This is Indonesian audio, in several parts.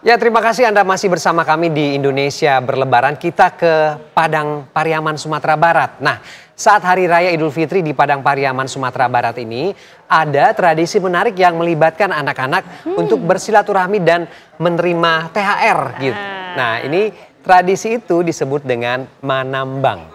Ya, terima kasih Anda masih bersama kami di Indonesia Berlebaran. Kita ke Padang Pariaman, Sumatera Barat. Nah, saat Hari Raya Idul Fitri di Padang Pariaman, Sumatera Barat ini, ada tradisi menarik yang melibatkan anak-anak untuk bersilaturahmi dan menerima THR gitu. Nah, ini tradisi itu disebut dengan manambang.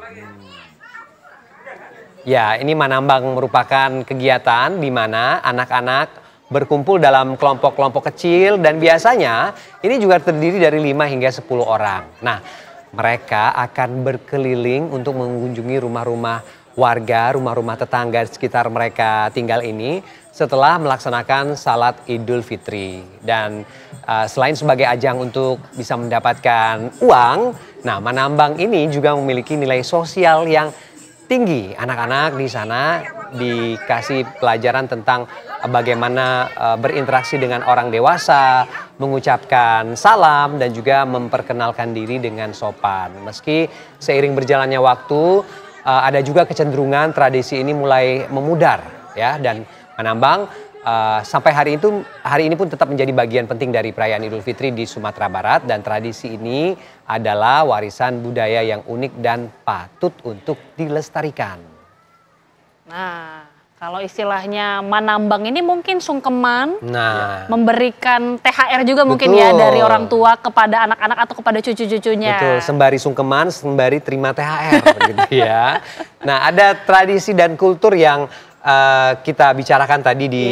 Ya, ini manambang merupakan kegiatan di mana anak-anak berkumpul dalam kelompok-kelompok kecil dan biasanya ini juga terdiri dari 5 hingga 10 orang. Nah, mereka akan berkeliling untuk mengunjungi rumah-rumah warga, rumah-rumah tetangga di sekitar mereka tinggal ini setelah melaksanakan salat Idul Fitri. Dan selain sebagai ajang untuk bisa mendapatkan uang, nah manambang ini juga memiliki nilai sosial yang tinggi. Anak-anak di sana dikasih pelajaran tentang bagaimana berinteraksi dengan orang dewasa, mengucapkan salam dan juga memperkenalkan diri dengan sopan. Meski seiring berjalannya waktu ada juga kecenderungan tradisi ini mulai memudar ya, dan manambang sampai hari ini pun tetap menjadi bagian penting dari perayaan Idul Fitri di Sumatera Barat, dan tradisi ini adalah warisan budaya yang unik dan patut untuk dilestarikan. Nah, kalau istilahnya manambang ini mungkin sungkeman, memberikan THR juga mungkin ya dari orang tua kepada anak-anak atau kepada cucu-cucunya. Betul, sembari sungkeman, sembari terima THR gitu ya. Nah, ada tradisi dan kultur yang kita bicarakan tadi di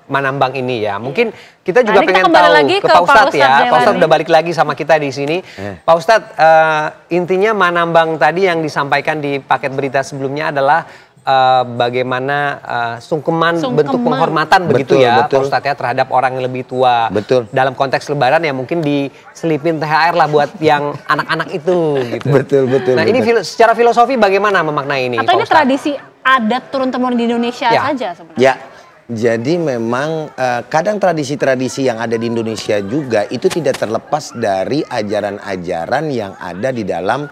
manambang ini ya. Mungkin kita juga pengen tahu lagi ke Pak Ustadz ya. Pak Ustadz udah balik lagi sama kita di sini. Pak Ustadz, intinya manambang tadi yang disampaikan di paket berita sebelumnya adalah bagaimana sungkeman bentuk penghormatan begitu ya Pak Ustadz ya terhadap orang yang lebih tua. Betul. Dalam konteks lebaran ya mungkin diselipin THR lah buat yang anak-anak itu gitu. Betul. Nah, ini secara filosofi bagaimana memaknai ini? Atau ini tradisi adat turun-temurun di Indonesia saja sebenarnya? Ya, jadi memang kadang tradisi-tradisi yang ada di Indonesia juga itu tidak terlepas dari ajaran-ajaran yang ada di dalam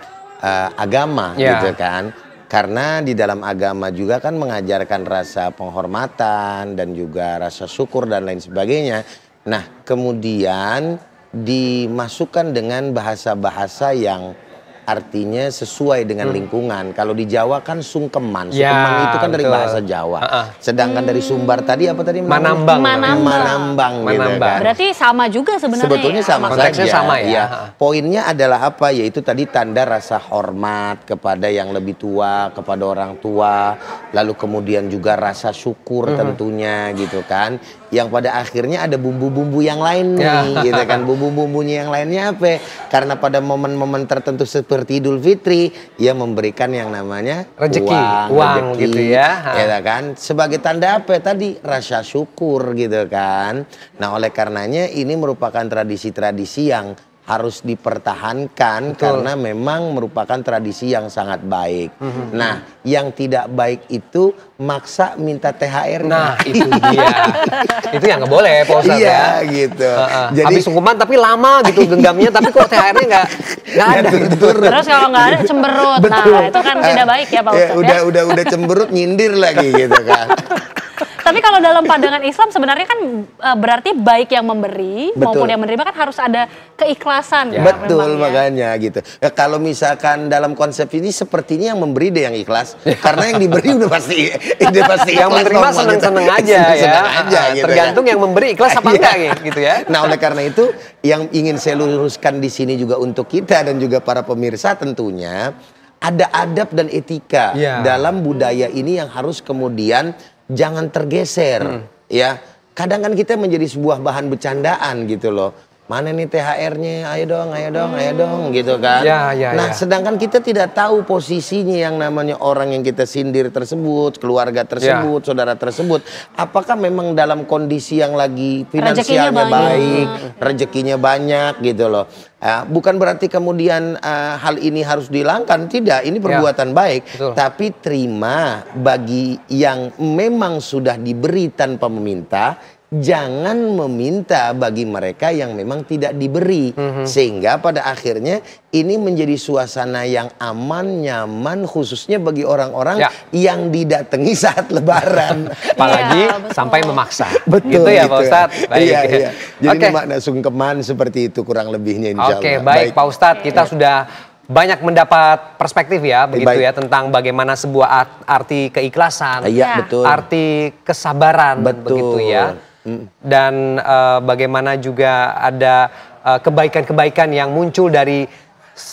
agama gitu kan. Karena di dalam agama juga kan mengajarkan rasa penghormatan dan juga rasa syukur dan lain sebagainya. Nah, kemudian dimasukkan dengan bahasa-bahasa yang artinya sesuai dengan lingkungan. Kalau di Jawa kan sungkeman. Sungkeman itu kan dari bahasa Jawa. Sedangkan dari Sumbar tadi apa tadi? Manambang. Manambang gitu kan. Berarti sama juga sebenarnya. Sebetulnya sama saja. Sama ya. Poinnya adalah apa? Yaitu tadi tanda rasa hormat kepada yang lebih tua, kepada orang tua. Lalu kemudian juga rasa syukur tentunya gitu kan. Yang pada akhirnya ada bumbu-bumbu yang lain nih gitu kan. Bumbu-bumbunya yang lainnya apa? Karena pada momen-momen tertentu seperti Idul Fitri, ia memberikan yang namanya uang gitu ya. Ya kan? Sebagai tanda apa tadi? Rasa syukur gitu kan. Nah, oleh karenanya ini merupakan tradisi-tradisi yang harus dipertahankan karena memang merupakan tradisi yang sangat baik. Nah, yang tidak baik itu maksa minta THR. Nah, itu dia. Itu yang nggak boleh, Pak Ustadz ya. Gitu. Jadi habis sungkeman tapi lama gitu genggamnya, tapi kok THR-nya nggak ada. Terus kalau nggak ada cemberut. Nah, itu kan tidak baik ya Pak Ustadz ya. Udah cemberut nyindir lagi gitu kan. Tapi kalau dalam pandangan Islam sebenarnya kan berarti baik yang memberi maupun yang menerima kan harus ada keikhlasan. Ya. Betul makanya gitu. Ya, kalau misalkan dalam konsep ini sepertinya yang memberi deh yang ikhlas. Karena yang diberi udah pasti yang menerima seneng-seneng aja ya. Gitu, tergantung yang memberi ikhlas apa enggak gitu ya. Nah, oleh karena itu yang ingin saya luruskan di sini juga untuk kita dan juga para pemirsa tentunya ada adab dan etika dalam budaya ini yang harus kemudian jangan tergeser ya. Kadang kan kita menjadi sebuah bahan bercandaan gitu loh. Mana nih THR-nya? Ayo dong gitu kan. Nah, sedangkan kita tidak tahu posisinya yang namanya orang yang kita sindir tersebut, keluarga tersebut, saudara tersebut. Apakah memang dalam kondisi yang lagi finansialnya baik, rezekinya banyak gitu loh. Bukan berarti kemudian hal ini harus dihilangkan, tidak, ini perbuatan baik. Tapi terima bagi yang memang sudah diberi tanpa meminta, jangan meminta bagi mereka yang memang tidak diberi. Sehingga pada akhirnya ini menjadi suasana yang aman, nyaman, khususnya bagi orang-orang yang didatangi saat lebaran. Apalagi sampai memaksa. Betul, gitu ya Pak Ustadz? Baik. Iya, iya. Jadi ini makna sungkeman seperti itu kurang lebihnya insya Allah. Oke, baik Pak Ustadz, kita sudah banyak mendapat perspektif ya, begitu ya, tentang bagaimana sebuah arti keikhlasan, betul. arti kesabaran, begitu ya. Dan bagaimana juga ada kebaikan-kebaikan yang muncul dari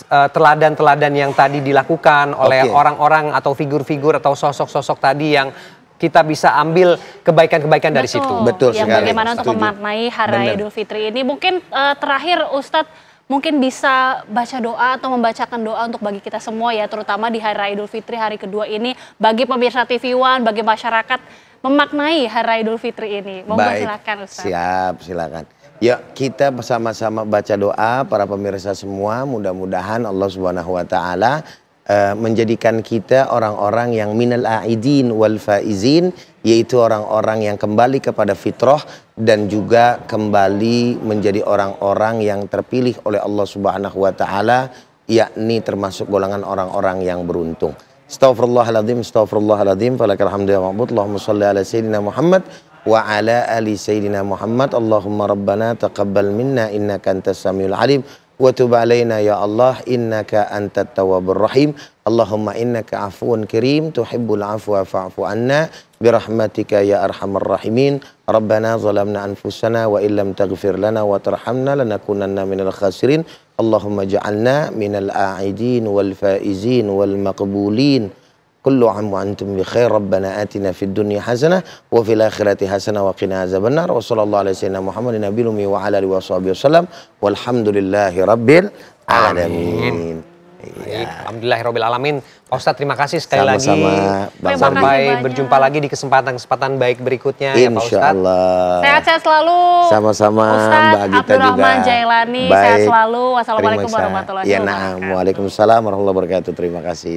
teladan-teladan yang tadi dilakukan oleh orang-orang atau figur-figur atau sosok-sosok tadi yang kita bisa ambil kebaikan-kebaikan dari situ. Betul sekali. Bagaimana untuk memaknai Hari Raya Idul Fitri ini. Mungkin terakhir Ustadz, mungkin bisa baca doa atau membacakan doa untuk bagi kita semua ya, terutama di Hari Raya Idul Fitri hari kedua ini, bagi pemirsa TV One, bagi masyarakat memaknai Hari Raya Idul Fitri ini. Monggo silakan Ustaz. Siap, silakan. Ya, kita bersama-sama baca doa para pemirsa semua, mudah-mudahan Allah Subhanahu wa taala menjadikan kita orang-orang yang minal aidin wal faizin, yaitu orang-orang yang kembali kepada fitrah dan juga kembali menjadi orang-orang yang terpilih oleh Allah Subhanahu wa taala, yakni termasuk golongan orang-orang yang beruntung. Astaghfirullahaladzim, astaghfirullahaladzim, falakal hamdu ya ma'bud, Allahumma shalli ala sayyidina Muhammad wa ala ali sayyidina Muhammad, Allahumma rabbana taqabbal minna innaka antas samiul alim wa tub alaina ya Allah innaka antat tawwabur rahim. Allahumma innaka afuwun karim tuhibbul afwa fa'fu anna birahmatika ya arhamar rahimin. Rabbana zalamna anfusana wa illam taghfir lana wa tarhamna lanakunanna minal khasirin. Allahumma ja'alna minal a'idin wal faizin wal maqbulin. Kullu 'am wa antum bi khair. Rabbana atina fid dunya hasanah wa fil akhirati hasanah wa qina azabannar. Wa sallallahu alaihi wasallam Muhammadin nabiyil ummi wa ala alihi wasallam. Walhamdulillahi rabbil alamin. Alhamdulillahirabbil alamin. Pak Ustadz, terima kasih sekali lagi. Sampai berjumpa lagi di kesempatan-kesempatan baik berikutnya ya Pak Ustadz. Insyaallah. Sehat-sehat selalu. Sama-sama Mbak Gita juga. Abdurrahman Jailani, sehat selalu. Wassalamualaikum warahmatullahi wabarakatuh. Waalaikumsalam warahmatullahi wabarakatuh. Terima kasih.